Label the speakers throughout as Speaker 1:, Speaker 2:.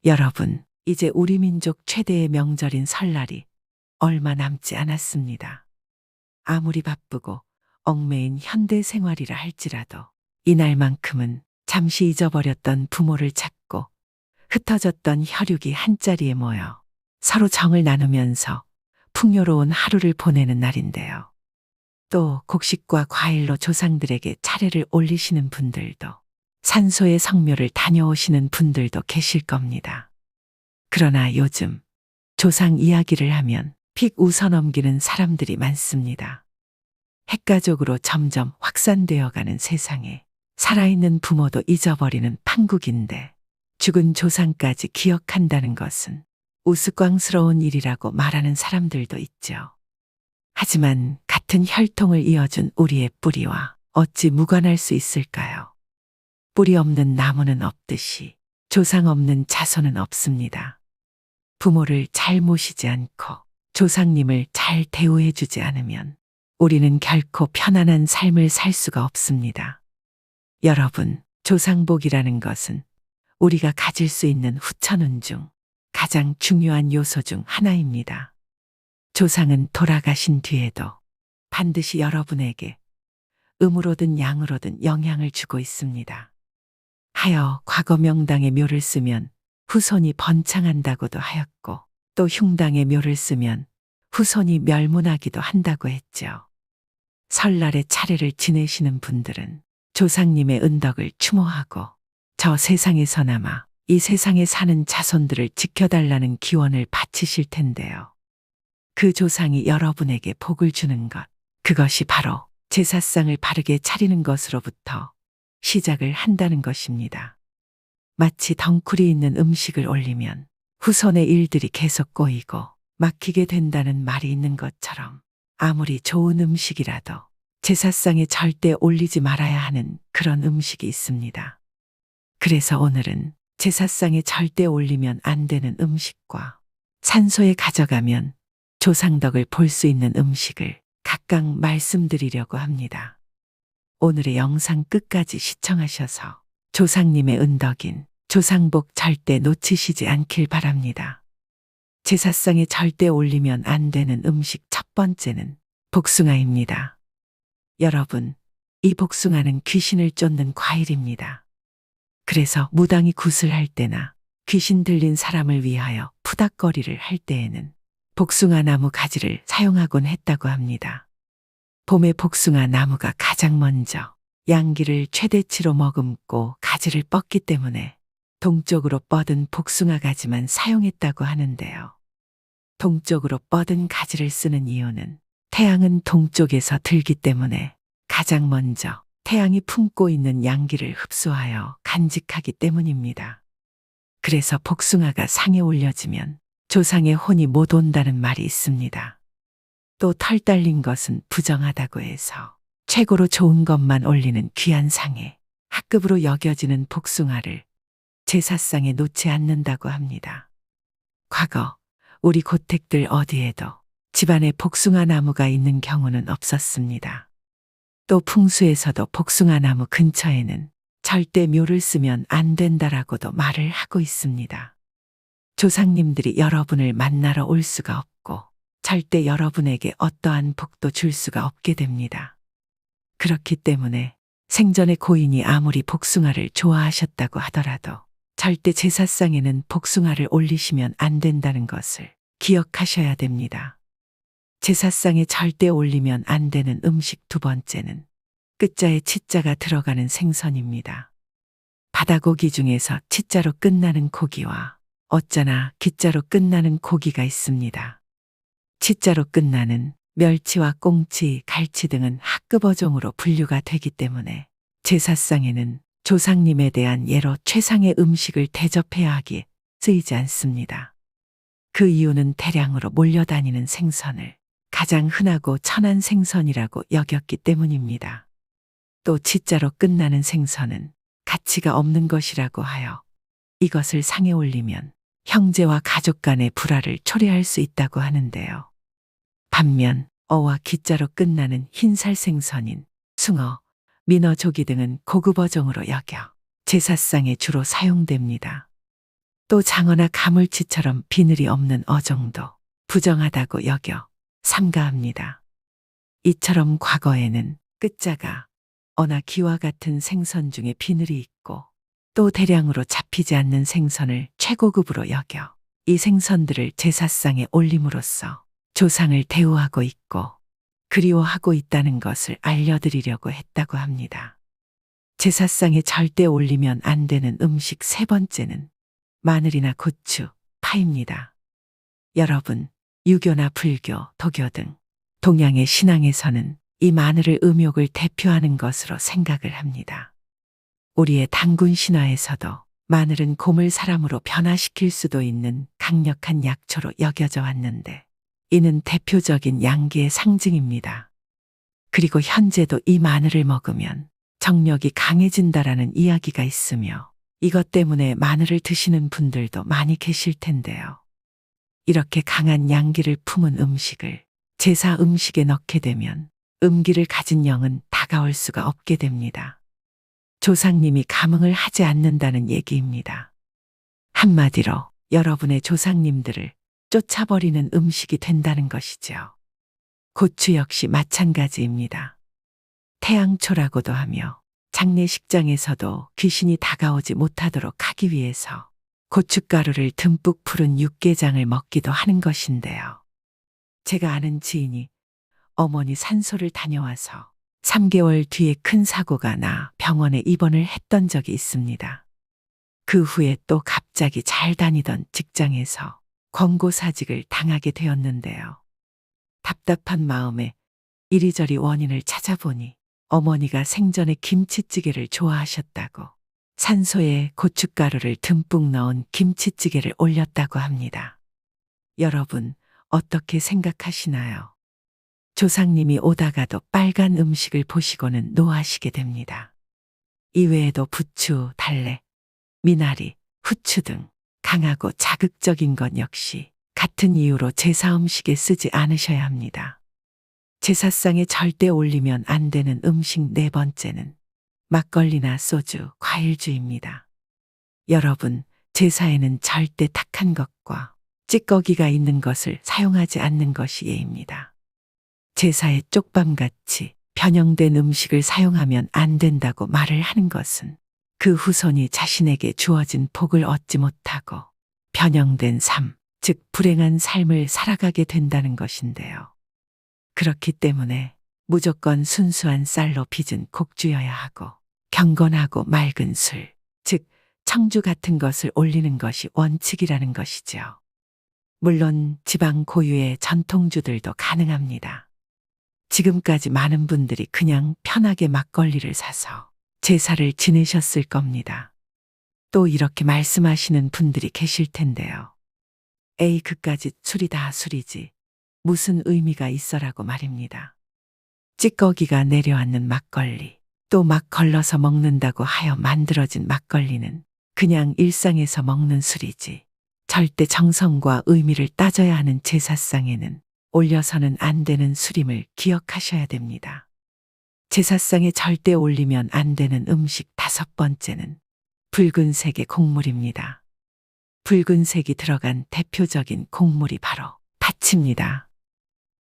Speaker 1: 여러분, 이제 우리 민족 최대의 명절인 설날이 얼마 남지 않았습니다. 아무리 바쁘고 얽매인 현대 생활이라 할지라도 이날만큼은 잠시 잊어버렸던 부모를 찾고 흩어졌던 혈육이 한자리에 모여 서로 정을 나누면서 풍요로운 하루를 보내는 날인데요. 또 곡식과 과일로 조상들에게 차례를 올리시는 분들도, 산소의 성묘를 다녀오시는 분들도 계실 겁니다. 그러나 요즘 조상 이야기를 하면 픽 웃어넘기는 사람들이 많습니다. 핵가족으로 점점 확산되어 가는 세상에 살아있는 부모도 잊어버리는 판국인데, 죽은 조상까지 기억한다는 것은 우스꽝스러운 일이라고 말하는 사람들도 있죠. 하지만 같은 혈통을 이어준 우리의 뿌리와 어찌 무관할 수 있을까요? 뿌리 없는 나무는 없듯이 조상 없는 자손은 없습니다. 부모를 잘 모시지 않고 조상님을 잘 대우해 주지 않으면 우리는 결코 편안한 삶을 살 수가 없습니다. 여러분, 조상복이라는 것은 우리가 가질 수 있는 후천운 중 가장 중요한 요소 중 하나입니다. 조상은 돌아가신 뒤에도 반드시 여러분에게 음으로든 양으로든 영향을 주고 있습니다. 하여 과거 명당의 묘를 쓰면 후손이 번창한다고도 하였고, 또 흉당의 묘를 쓰면 후손이 멸문하기도 한다고 했죠. 설날에 차례를 지내시는 분들은 조상님의 은덕을 추모하고 저 세상에서나마 이 세상에 사는 자손들을 지켜달라는 기원을 바치실 텐데요. 그 조상이 여러분에게 복을 주는 것, 그것이 바로 제사상을 바르게 차리는 것으로부터 시작을 한다는 것입니다. 마치 덩쿨이 있는 음식을 올리면 후손의 일들이 계속 꼬이고 막히게 된다는 말이 있는 것처럼, 아무리 좋은 음식이라도 제사상에 절대 올리지 말아야 하는 그런 음식이 있습니다. 그래서 오늘은 제사상에 절대 올리면 안 되는 음식과 산소에 가져가면 조상덕을 볼 수 있는 음식을 각각 말씀드리려고 합니다. 오늘의 영상 끝까지 시청하셔서 조상님의 은덕인 조상복 절대 놓치시지 않길 바랍니다. 제사상에 절대 올리면 안 되는 음식 첫 번째는 복숭아입니다. 여러분, 이 복숭아는 귀신을 쫓는 과일입니다. 그래서 무당이 굿을 할 때나 귀신 들린 사람을 위하여 푸닥거리를 할 때에는 복숭아 나무 가지를 사용하곤 했다고 합니다. 봄에 복숭아 나무가 가장 먼저 양기를 최대치로 머금고 가지를 뻗기 때문에 동쪽으로 뻗은 복숭아 가지만 사용했다고 하는데요. 동쪽으로 뻗은 가지를 쓰는 이유는 태양은 동쪽에서 들기 때문에 가장 먼저 태양이 품고 있는 양기를 흡수하여 간직하기 때문입니다. 그래서 복숭아가 상에 올려지면 조상의 혼이 못 온다는 말이 있습니다. 또 털 달린 것은 부정하다고 해서 최고로 좋은 것만 올리는 귀한 상에 합급으로 여겨지는 복숭아를 제사상에 놓지 않는다고 합니다. 과거 우리 고택들 어디에도 집안에 복숭아 나무가 있는 경우는 없었습니다. 또 풍수에서도 복숭아 나무 근처에는 절대 묘를 쓰면 안 된다라고도 말을 하고 있습니다. 조상님들이 여러분을 만나러 올 수가 없고 절대 여러분에게 어떠한 복도 줄 수가 없게 됩니다. 그렇기 때문에 생전에 고인이 아무리 복숭아를 좋아하셨다고 하더라도 절대 제사상에는 복숭아를 올리시면 안 된다는 것을 기억하셔야 됩니다. 제사상에 절대 올리면 안 되는 음식 두 번째는 끝자에 치자가 들어가는 생선입니다. 바다고기 중에서 치자로 끝나는 고기와 어짜나 기자로 끝나는 고기가 있습니다. 치자로 끝나는 멸치와 꽁치, 갈치 등은 학급 어종으로 분류가 되기 때문에 제사상에는 조상님에 대한 예로 최상의 음식을 대접해야 하기에 쓰이지 않습니다. 그 이유는 대량으로 몰려다니는 생선을 가장 흔하고 천한 생선이라고 여겼기 때문입니다. 또 치자로 끝나는 생선은 가치가 없는 것이라고 하여 이것을 상에 올리면 형제와 가족 간의 불화를 초래할 수 있다고 하는데요. 반면 어와 기자로 끝나는 흰살 생선인 숭어, 민어, 조기 등은 고급 어종으로 여겨 제사상에 주로 사용됩니다. 또 장어나 가물치처럼 비늘이 없는 어종도 부정하다고 여겨 삼가합니다. 이처럼 과거에는 끝자가 어나 기와 같은 생선 중에 비늘이 있고 또 대량으로 잡히지 않는 생선을 최고급으로 여겨 이 생선들을 제사상에 올림으로써 조상을 대우하고 있고 그리워하고 있다는 것을 알려드리려고 했다고 합니다. 제사상에 절대 올리면 안 되는 음식 세 번째는 마늘이나 고추, 파입니다. 여러분, 유교나 불교, 도교 등 동양의 신앙에서는 이 마늘을 음욕을 대표하는 것으로 생각을 합니다. 우리의 단군 신화에서도 마늘은 곰을 사람으로 변화시킬 수도 있는 강력한 약초로 여겨져 왔는데 이는 대표적인 양기의 상징입니다. 그리고 현재도 이 마늘을 먹으면 정력이 강해진다라는 이야기가 있으며 이것 때문에 마늘을 드시는 분들도 많이 계실 텐데요. 이렇게 강한 양기를 품은 음식을 제사 음식에 넣게 되면 음기를 가진 영은 다가올 수가 없게 됩니다. 조상님이 감흥을 하지 않는다는 얘기입니다. 한마디로 여러분의 조상님들을 쫓아버리는 음식이 된다는 것이죠. 고추 역시 마찬가지입니다. 태양초라고도 하며 장례식장에서도 귀신이 다가오지 못하도록 하기 위해서 고춧가루를 듬뿍 풀은 육개장을 먹기도 하는 것인데요. 제가 아는 지인이 어머니 산소를 다녀와서 3개월 뒤에 큰 사고가 나 병원에 입원을 했던 적이 있습니다. 그 후에 또 갑자기 잘 다니던 직장에서 권고사직을 당하게 되었는데요. 답답한 마음에 이리저리 원인을 찾아보니 어머니가 생전에 김치찌개를 좋아하셨다고 산소에 고춧가루를 듬뿍 넣은 김치찌개를 올렸다고 합니다. 여러분, 어떻게 생각하시나요? 조상님이 오다가도 빨간 음식을 보시고는 노하시게 됩니다. 이외에도 부추, 달래, 미나리, 후추 등 강하고 자극적인 것 역시 같은 이유로 제사 음식에 쓰지 않으셔야 합니다. 제사상에 절대 올리면 안 되는 음식 네 번째는 막걸리나 소주, 과일주입니다. 여러분, 제사에는 절대 탁한 것과 찌꺼기가 있는 것을 사용하지 않는 것이 예입니다. 제사에 쪽밤같이 변형된 음식을 사용하면 안 된다고 말을 하는 것은 그 후손이 자신에게 주어진 복을 얻지 못하고 변형된 삶, 즉 불행한 삶을 살아가게 된다는 것인데요. 그렇기 때문에 무조건 순수한 쌀로 빚은 곡주여야 하고 경건하고 맑은 술, 즉 청주 같은 것을 올리는 것이 원칙이라는 것이죠. 물론 지방 고유의 전통주들도 가능합니다. 지금까지 많은 분들이 그냥 편하게 막걸리를 사서 제사를 지내셨을 겁니다. 또 이렇게 말씀하시는 분들이 계실 텐데요. 에이, 그까짓 술이 다 술이지 무슨 의미가 있어라고 말입니다. 찌꺼기가 내려앉는 막걸리, 또 막 걸러서 먹는다고 하여 만들어진 막걸리는 그냥 일상에서 먹는 술이지 절대 정성과 의미를 따져야 하는 제사상에는 올려서는 안 되는 술임을 기억하셔야 됩니다. 제사상에 절대 올리면 안 되는 음식 다섯 번째는 붉은색의 곡물입니다. 붉은색이 들어간 대표적인 곡물이 바로 팥입니다.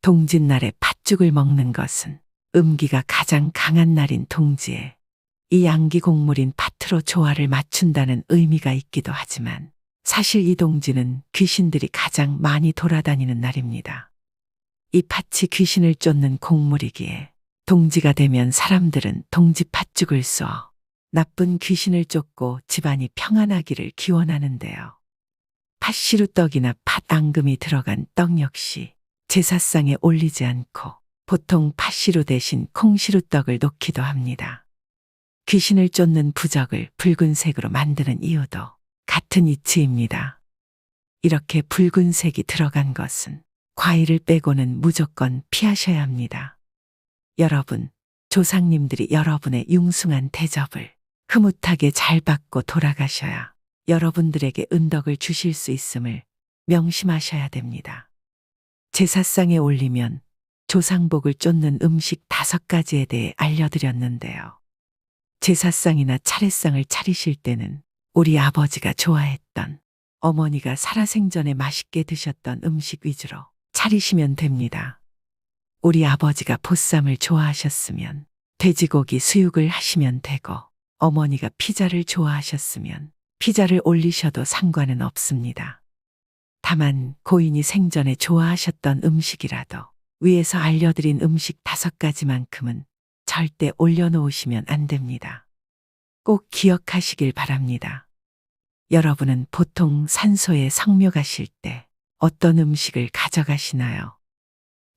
Speaker 1: 동짓날에 팥죽을 먹는 것은 음기가 가장 강한 날인 동지에 이 양기 곡물인 팥으로 조화를 맞춘다는 의미가 있기도 하지만 사실 이 동지는 귀신들이 가장 많이 돌아다니는 날입니다. 이 팥이 귀신을 쫓는 곡물이기에 동지가 되면 사람들은 동지 팥죽을 쏘어 나쁜 귀신을 쫓고 집안이 평안하기를 기원하는데요. 팥시루떡이나 팥앙금이 들어간 떡 역시 제사상에 올리지 않고 보통 팥시루 대신 콩시루떡을 놓기도 합니다. 귀신을 쫓는 부적을 붉은색으로 만드는 이유도 같은 이치입니다. 이렇게 붉은색이 들어간 것은 과일을 빼고는 무조건 피하셔야 합니다. 여러분, 조상님들이 여러분의 융숭한 대접을 흐뭇하게 잘 받고 돌아가셔야 여러분들에게 은덕을 주실 수 있음을 명심하셔야 됩니다. 제사상에 올리면 조상복을 쫓는 음식 5가지에 대해 알려드렸는데요. 제사상이나 차례상을 차리실 때는 우리 아버지가 좋아했던 어머니가 살아생전에 맛있게 드셨던 음식 위주로 차리시면 됩니다. 우리 아버지가 보쌈을 좋아하셨으면 돼지고기 수육을 하시면 되고, 어머니가 피자를 좋아하셨으면 피자를 올리셔도 상관은 없습니다. 다만 고인이 생전에 좋아하셨던 음식이라도 위에서 알려드린 음식 5가지만큼은 절대 올려놓으시면 안 됩니다. 꼭 기억하시길 바랍니다. 여러분은 보통 산소에 성묘 가실 때 어떤 음식을 가져가시나요?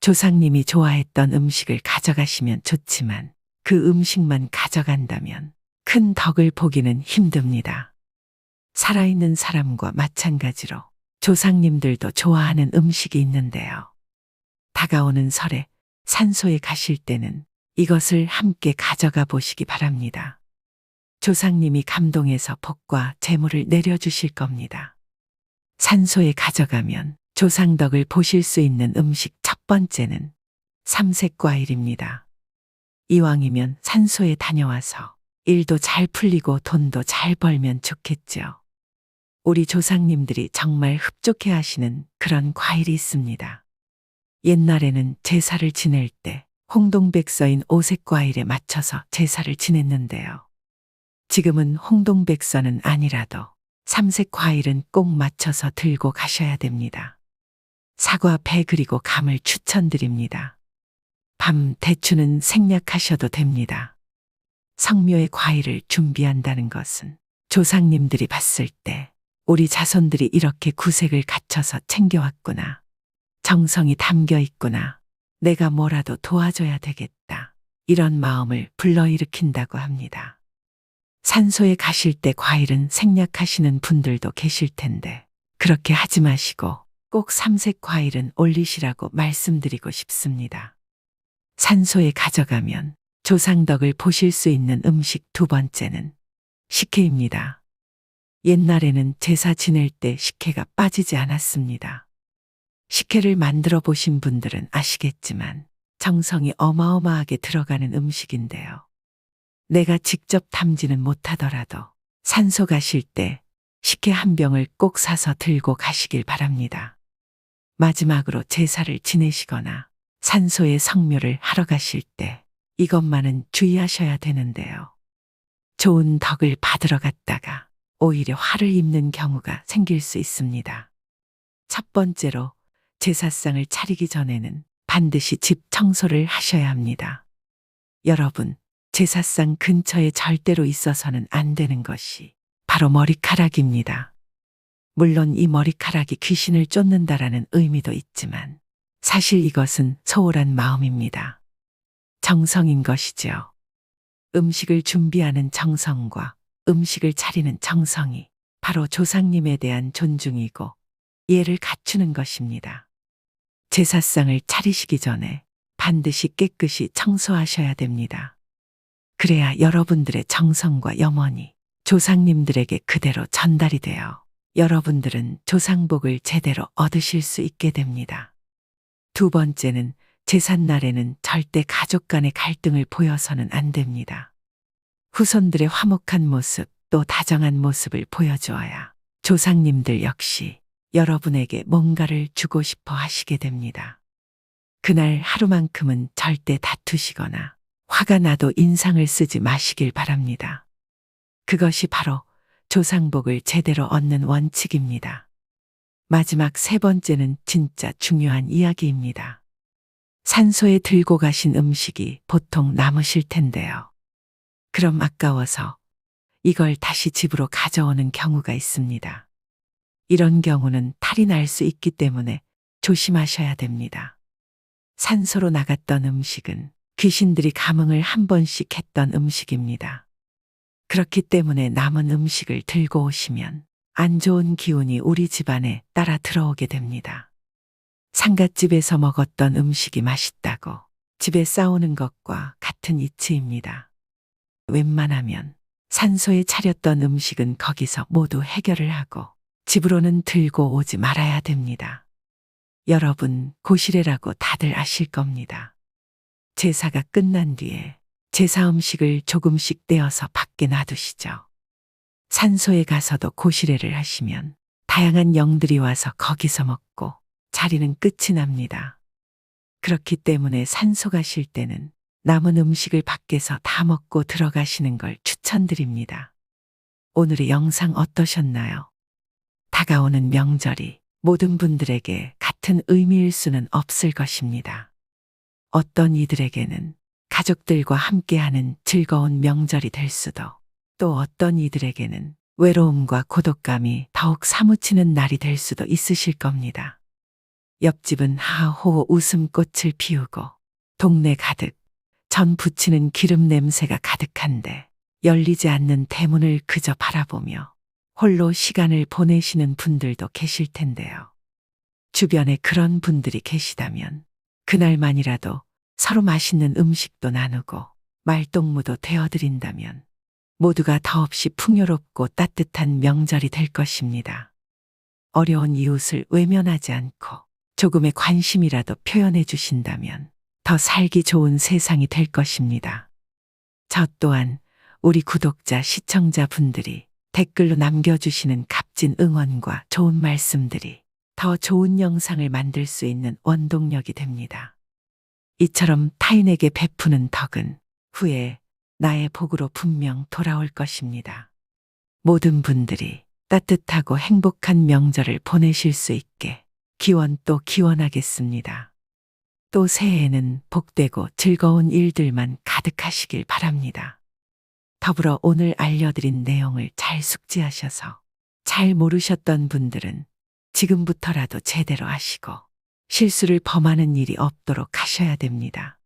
Speaker 1: 조상님이 좋아했던 음식을 가져가시면 좋지만 그 음식만 가져간다면 큰 덕을 보기는 힘듭니다. 살아있는 사람과 마찬가지로 조상님들도 좋아하는 음식이 있는데요. 다가오는 설에 산소에 가실 때는 이것을 함께 가져가 보시기 바랍니다. 조상님이 감동해서 복과 재물을 내려주실 겁니다. 산소에 가져가면 조상덕을 보실 수 있는 음식 첫 번째는 삼색과일입니다. 이왕이면 산소에 다녀와서 일도 잘 풀리고 돈도 잘 벌면 좋겠죠. 우리 조상님들이 정말 흡족해 하시는 그런 과일이 있습니다. 옛날에는 제사를 지낼 때 홍동백서인 오색과일에 맞춰서 제사를 지냈는데요. 지금은 홍동백서는 아니라도 삼색과일은 꼭 맞춰서 들고 가셔야 됩니다. 사과, 배 그리고 감을 추천드립니다. 밤 대추는 생략하셔도 됩니다. 성묘의 과일을 준비한다는 것은 조상님들이 봤을 때 우리 자손들이 이렇게 구색을 갖춰서 챙겨왔구나. 정성이 담겨 있구나. 내가 뭐라도 도와줘야 되겠다. 이런 마음을 불러일으킨다고 합니다. 산소에 가실 때 과일은 생략하시는 분들도 계실 텐데 그렇게 하지 마시고 꼭 삼색 과일은 올리시라고 말씀드리고 싶습니다. 산소에 가져가면 조상덕을 보실 수 있는 음식 2번째는 식혜입니다. 옛날에는 제사 지낼 때 식혜가 빠지지 않았습니다. 식혜를 만들어 보신 분들은 아시겠지만 정성이 어마어마하게 들어가는 음식인데요. 내가 직접 담지는 못하더라도 산소 가실 때 식혜 한 병을 꼭 사서 들고 가시길 바랍니다. 마지막으로 제사를 지내시거나 산소에 성묘를 하러 가실 때 이것만은 주의하셔야 되는데요. 좋은 덕을 받으러 갔다가 오히려 화를 입는 경우가 생길 수 있습니다. 첫 번째로 제사상을 차리기 전에는 반드시 집 청소를 하셔야 합니다. 여러분, 제사상 근처에 절대로 있어서는 안 되는 것이 바로 머리카락입니다. 물론 이 머리카락이 귀신을 쫓는다라는 의미도 있지만 사실 이것은 소홀한 마음입니다. 정성인 것이죠. 음식을 준비하는 정성과 음식을 차리는 정성이 바로 조상님에 대한 존중이고 예를 갖추는 것입니다. 제사상을 차리시기 전에 반드시 깨끗이 청소하셔야 됩니다. 그래야 여러분들의 정성과 염원이 조상님들에게 그대로 전달이 되어 여러분들은 조상복을 제대로 얻으실 수 있게 됩니다. 2번째는 제삿날에는 절대 가족 간의 갈등을 보여서는 안 됩니다. 후손들의 화목한 모습 또 다정한 모습을 보여주어야 조상님들 역시 여러분에게 뭔가를 주고 싶어 하시게 됩니다. 그날 하루만큼은 절대 다투시거나 화가 나도 인상을 쓰지 마시길 바랍니다. 그것이 바로 조상복을 제대로 얻는 원칙입니다. 마지막 3번째는 진짜 중요한 이야기입니다. 산소에 들고 가신 음식이 보통 남으실 텐데요. 그럼 아까워서 이걸 다시 집으로 가져오는 경우가 있습니다. 이런 경우는 탈이 날 수 있기 때문에 조심하셔야 됩니다. 산소로 나갔던 음식은 귀신들이 감흥을 한 번씩 했던 음식입니다. 그렇기 때문에 남은 음식을 들고 오시면 안 좋은 기운이 우리 집안에 따라 들어오게 됩니다. 상갓집에서 먹었던 음식이 맛있다고 집에 싸우는 것과 같은 이치입니다. 웬만하면 산소에 차렸던 음식은 거기서 모두 해결을 하고 집으로는 들고 오지 말아야 됩니다. 여러분, 고시래라고 다들 아실 겁니다. 제사가 끝난 뒤에 제사 음식을 조금씩 떼어서 밖에 놔두시죠. 산소에 가서도 고시래를 하시면 다양한 영들이 와서 거기서 먹고 자리는 끝이 납니다. 그렇기 때문에 산소 가실 때는 남은 음식을 밖에서 다 먹고 들어가시는 걸 추천드립니다. 오늘의 영상 어떠셨나요? 다가오는 명절이 모든 분들에게 같은 의미일 수는 없을 것입니다. 어떤 이들에게는 가족들과 함께하는 즐거운 명절이 될 수도, 또 어떤 이들에게는 외로움과 고독감이 더욱 사무치는 날이 될 수도 있으실 겁니다. 옆집은 하호 웃음꽃을 피우고 동네 가득 전 부치는 기름 냄새가 가득한데 열리지 않는 대문을 그저 바라보며 홀로 시간을 보내시는 분들도 계실 텐데요. 주변에 그런 분들이 계시다면 그날만이라도 서로 맛있는 음식도 나누고 말동무도 되어드린다면 모두가 더없이 풍요롭고 따뜻한 명절이 될 것입니다. 어려운 이웃을 외면하지 않고 조금의 관심이라도 표현해 주신다면 더 살기 좋은 세상이 될 것입니다. 저 또한 우리 구독자, 시청자 분들이 댓글로 남겨주시는 값진 응원과 좋은 말씀들이 더 좋은 영상을 만들 수 있는 원동력이 됩니다. 이처럼 타인에게 베푸는 덕은 후에 나의 복으로 분명 돌아올 것입니다. 모든 분들이 따뜻하고 행복한 명절을 보내실 수 있게 기원 또 기원하겠습니다. 또 새해에는 복되고 즐거운 일들만 가득하시길 바랍니다. 더불어 오늘 알려드린 내용을 잘 숙지하셔서 잘 모르셨던 분들은 지금부터라도 제대로 하시고 실수를 범하는 일이 없도록 하셔야 됩니다.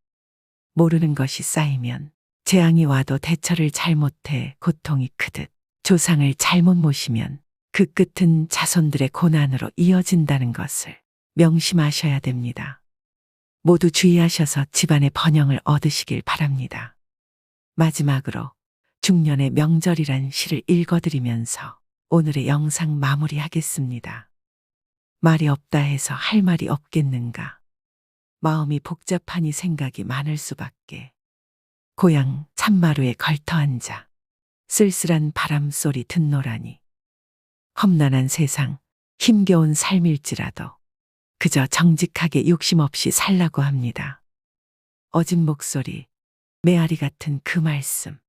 Speaker 1: 모르는 것이 쌓이면 재앙이 와도 대처를 잘못해 고통이 크듯 조상을 잘못 모시면 그 끝은 자손들의 고난으로 이어진다는 것을 명심하셔야 됩니다. 모두 주의하셔서 집안의 번영을 얻으시길 바랍니다. 마지막으로 중년의 명절이란 시를 읽어드리면서 오늘의 영상 마무리하겠습니다. 말이 없다 해서 할 말이 없겠는가. 마음이 복잡하니 생각이 많을 수밖에. 고향 참마루에 걸터앉아 쓸쓸한 바람소리 듣노라니. 험난한 세상, 힘겨운 삶일지라도 그저 정직하게 욕심 없이 살라고 합니다. 어진 목소리, 메아리 같은 그 말씀.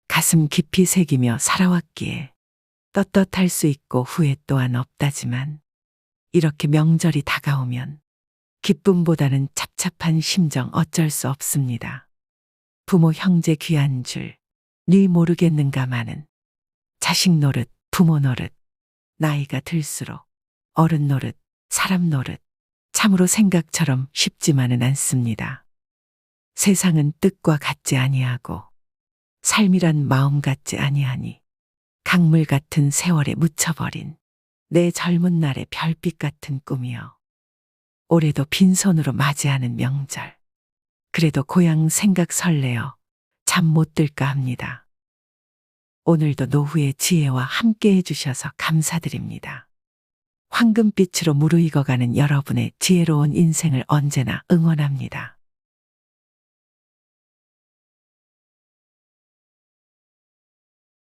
Speaker 1: 가슴 깊이 새기며 살아왔기에 떳떳할 수 있고 후회 또한 없다지만 이렇게 명절이 다가오면 기쁨보다는 찹찹한 심정 어쩔 수 없습니다. 부모 형제 귀한 줄 네 모르겠는가마는 자식 노릇 부모 노릇 나이가 들수록 어른 노릇 사람 노릇 참으로 생각처럼 쉽지만은 않습니다. 세상은 뜻과 같지 아니하고 삶이란 마음 같지 아니하니 강물 같은 세월에 묻혀버린 내 젊은 날의 별빛 같은 꿈이여. 올해도 빈손으로 맞이하는 명절. 그래도 고향 생각 설레어 잠 못 들까 합니다. 오늘도 노후의 지혜와 함께 해주셔서 감사드립니다. 황금빛으로 무르익어가는 여러분의 지혜로운 인생을 언제나 응원합니다.